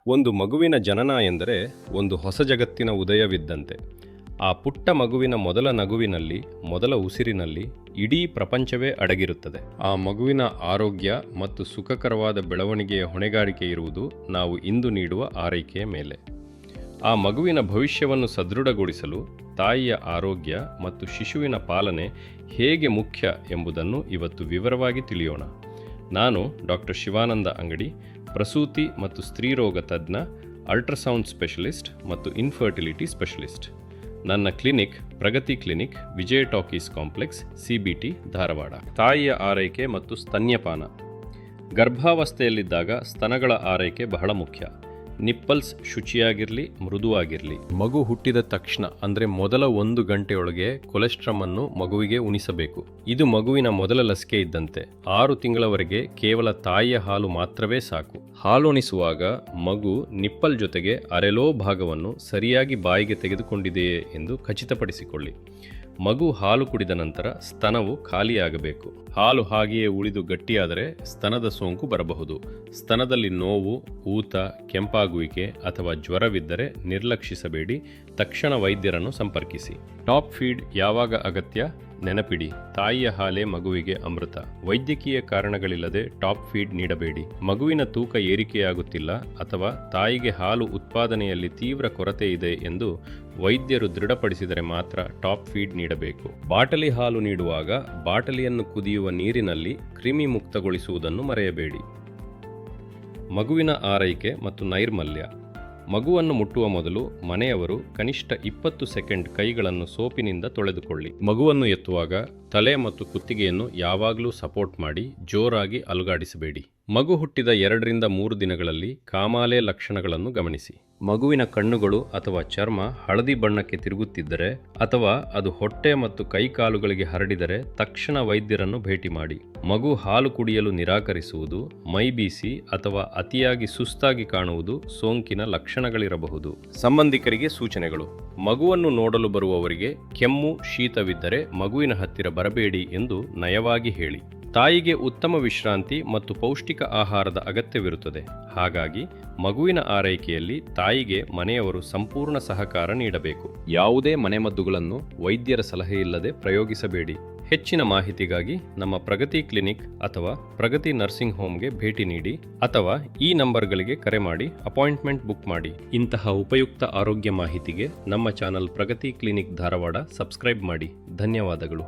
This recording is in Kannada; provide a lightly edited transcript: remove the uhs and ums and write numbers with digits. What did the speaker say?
ಒಂದು ಮಗುವಿನ ಜನನ ಎಂದರೆ ಒಂದು ಹೊಸ ಜಗತ್ತಿನ ಉದಯವಿದ್ದಂತೆ. ಆ ಪುಟ್ಟ ಮಗುವಿನ ಮೊದಲ ನಗುವಿನಲ್ಲಿ, ಮೊದಲ ಉಸಿರಿನಲ್ಲಿ ಇಡೀ ಪ್ರಪಂಚವೇ ಅಡಗಿರುತ್ತದೆ. ಆ ಮಗುವಿನ ಆರೋಗ್ಯ ಮತ್ತು ಸುಖಕರವಾದ ಬೆಳವಣಿಗೆಯ ಹೊಣೆಗಾರಿಕೆ ಇರುವುದು ನಾವು ಇಂದು ನೀಡುವ ಆರೈಕೆಯ ಮೇಲೆ. ಆ ಮಗುವಿನ ಭವಿಷ್ಯವನ್ನು ಸದೃಢಗೊಳಿಸಲು ತಾಯಿಯ ಆರೋಗ್ಯ ಮತ್ತು ಶಿಶುವಿನ ಪಾಲನೆ ಹೇಗೆ ಮುಖ್ಯ ಎಂಬುದನ್ನು ಇವತ್ತು ವಿವರವಾಗಿ ತಿಳಿಯೋಣ. ನಾನು ಡಾಕ್ಟರ್ ಶಿವಾನಂದ ಅಂಗಡಿ, ಪ್ರಸೂತಿ ಮತ್ತು ಸ್ತ್ರೀರೋಗ ತಜ್ಞ, ಅಲ್ಟ್ರಾಸೌಂಡ್ ಸ್ಪೆಷಲಿಸ್ಟ್ ಮತ್ತು ಇನ್ಫರ್ಟಿಲಿಟಿ ಸ್ಪೆಷಲಿಸ್ಟ್. ನನ್ನ ಕ್ಲಿನಿಕ್ ಪ್ರಗತಿ ಕ್ಲಿನಿಕ್, ವಿಜಯ ಟಾಕೀಸ್ ಕಾಂಪ್ಲೆಕ್ಸ್, CBT, ಧಾರವಾಡ. ತಾಯಿಯ ಆರೈಕೆ ಮತ್ತು ಸ್ತನ್ಯಪಾನ. ಗರ್ಭಾವಸ್ಥೆಯಲ್ಲಿದ್ದಾಗ ಸ್ತನಗಳ ಆರೈಕೆ ಬಹಳ ಮುಖ್ಯ. ನಿಪ್ಪಲ್ಸ್ ಶುಚಿಯಾಗಿರಲಿ, ಮೃದುವಾಗಿರಲಿ. ಮಗು ಹುಟ್ಟಿದ ತಕ್ಷಣ ಅಂದರೆ ಮೊದಲ 1 ಗಂಟೆಯೊಳಗೆ ಕೊಲೆಸ್ಟ್ರಮ್ ಅನ್ನು ಮಗುವಿಗೆ ಉಣಿಸಬೇಕು. ಇದು ಮಗುವಿನ ಮೊದಲ ಲಸಿಕೆ ಇದ್ದಂತೆ. 6 ತಿಂಗಳವರೆಗೆ ಕೇವಲ ತಾಯಿಯ ಹಾಲು ಮಾತ್ರವೇ ಸಾಕು. ಹಾಲುಣಿಸುವಾಗ ಮಗು ನಿಪ್ಪಲ್ ಜೊತೆಗೆ ಅರೆಲೋ ಭಾಗವನ್ನು ಸರಿಯಾಗಿ ಬಾಯಿಗೆ ತೆಗೆದುಕೊಂಡಿದೆಯೇ ಎಂದು ಖಚಿತಪಡಿಸಿಕೊಳ್ಳಿ. ಮಗು ಹಾಲು ಕುಡಿದ ನಂತರ ಸ್ತನವು ಖಾಲಿಯಾಗಬೇಕು. ಹಾಲು ಹಾಗೆಯೇ ಉಳಿದು ಗಟ್ಟಿಯಾದರೆ ಸ್ತನದ ಸೋಂಕು ಬರಬಹುದು. ಸ್ತನದಲ್ಲಿ ನೋವು, ಊತ, ಕೆಂಪಾಗುವಿಕೆ ಅಥವಾ ಜ್ವರವಿದ್ದರೆ ನಿರ್ಲಕ್ಷಿಸಬೇಡಿ. ತಕ್ಷಣ ವೈದ್ಯರನ್ನು ಸಂಪರ್ಕಿಸಿ. ಟಾಪ್ ಫೀಡ್ ಯಾವಾಗ ಅಗತ್ಯ? ನೆನಪಿಡಿ, ತಾಯಿಯ ಹಾಲೇ ಮಗುವಿಗೆ ಅಮೃತ. ವೈದ್ಯಕೀಯ ಕಾರಣಗಳಿಲ್ಲದೆ ಟಾಪ್ ಫೀಡ್ ನೀಡಬೇಡಿ. ಮಗುವಿನ ತೂಕ ಏರಿಕೆಯಾಗುತ್ತಿಲ್ಲ ಅಥವಾ ತಾಯಿಗೆ ಹಾಲು ಉತ್ಪಾದನೆಯಲ್ಲಿ ತೀವ್ರ ಕೊರತೆ ಇದೆ ಎಂದು ವೈದ್ಯರು ದೃಢಪಡಿಸಿದರೆ ಮಾತ್ರ ಟಾಪ್ ಫೀಡ್ ನೀಡಬೇಕು. ಬಾಟಲಿ ಹಾಲು ನೀಡುವಾಗ ಬಾಟಲಿಯನ್ನು ಕುದಿಯುವ ನೀರಿನಲ್ಲಿ ಕ್ರಿಮಿ ಮುಕ್ತಗೊಳಿಸುವುದನ್ನು ಮರೆಯಬೇಡಿ. ಮಗುವಿನ ಆರೈಕೆ ಮತ್ತು ನೈರ್ಮಲ್ಯ. ಮಗುವನ್ನು ಮುಟ್ಟುವ ಮೊದಲು ಮನೆಯವರು ಕನಿಷ್ಠ 20 ಸೆಕೆಂಡ್ ಕೈಗಳನ್ನು ಸೋಪಿನಿಂದ ತೊಳೆದುಕೊಳ್ಳಿ. ಮಗುವನ್ನು ಎತ್ತುವಾಗ ತಲೆ ಮತ್ತು ಕುತ್ತಿಗೆಯನ್ನು ಯಾವಾಗಲೂ ಸಪೋರ್ಟ್ ಮಾಡಿ, ಜೋರಾಗಿ ಅಲುಗಾಡಿಸಬೇಡಿ. ಮಗು ಹುಟ್ಟಿದ 2 ರಿಂದ 3 ದಿನಗಳಲ್ಲಿ ಕಾಮಾಲೆ ಲಕ್ಷಣಗಳನ್ನು ಗಮನಿಸಿ. ಮಗುವಿನ ಕಣ್ಣುಗಳು ಅಥವಾ ಚರ್ಮ ಹಳದಿ ಬಣ್ಣಕ್ಕೆ ತಿರುಗುತ್ತಿದ್ದರೆ ಅಥವಾ ಅದು ಹೊಟ್ಟೆ ಮತ್ತು ಕೈಕಾಲುಗಳಿಗೆ ಹರಡಿದರೆ ತಕ್ಷಣ ವೈದ್ಯರನ್ನು ಭೇಟಿ ಮಾಡಿ. ಮಗು ಹಾಲು ಕುಡಿಯಲು ನಿರಾಕರಿಸುವುದು, ಮೈ ಬೀಸಿ ಅಥವಾ ಅತಿಯಾಗಿ ಸುಸ್ತಾಗಿ ಕಾಣುವುದು ಸೋಂಕಿನ ಲಕ್ಷಣಗಳಿರಬಹುದು. ಸಂಬಂಧಿಕರಿಗೆ ಸೂಚನೆಗಳು. ಮಗುವನ್ನು ನೋಡಲು ಬರುವವರಿಗೆ ಕೆಮ್ಮು, ಶೀತವಿದ್ದರೆ ಮಗುವಿನ ಹತ್ತಿರ ಬರಬೇಡಿ ಎಂದು ನಯವಾಗಿ ಹೇಳಿ. ತಾಯಿಗೆ ಉತ್ತಮ ವಿಶ್ರಾಂತಿ ಮತ್ತು ಪೌಷ್ಟಿಕ ಆಹಾರದ ಅಗತ್ಯವಿರುತ್ತದೆ. ಹಾಗಾಗಿ ಮಗುವಿನ ಆರೈಕೆಯಲ್ಲಿ ತಾಯಿಗೆ ಮನೆಯವರು ಸಂಪೂರ್ಣ ಸಹಕಾರ ನೀಡಬೇಕು. ಯಾವುದೇ ಮನೆಮದ್ದುಗಳನ್ನು ವೈದ್ಯರ ಸಲಹೆಯಿಲ್ಲದೆ ಪ್ರಯೋಗಿಸಬೇಡಿ. ಹೆಚ್ಚಿನ ಮಾಹಿತಿಗಾಗಿ ನಮ್ಮ ಪ್ರಗತಿ ಕ್ಲಿನಿಕ್ ಅಥವಾ ಪ್ರಗತಿ ನರ್ಸಿಂಗ್ ಹೋಮ್ಗೆ ಭೇಟಿ ನೀಡಿ ಅಥವಾ ಈ ನಂಬರ್ಗಳಿಗೆ ಕರೆ ಮಾಡಿ ಅಪಾಯಿಂಟ್ಮೆಂಟ್ ಬುಕ್ ಮಾಡಿ. ಇಂತಹ ಉಪಯುಕ್ತ ಆರೋಗ್ಯ ಮಾಹಿತಿಗೆ ನಮ್ಮ ಚಾನಲ್ ಪ್ರಗತಿ ಕ್ಲಿನಿಕ್ ಧಾರವಾಡ ಸಬ್ಸ್ಕ್ರೈಬ್ ಮಾಡಿ. ಧನ್ಯವಾದಗಳು.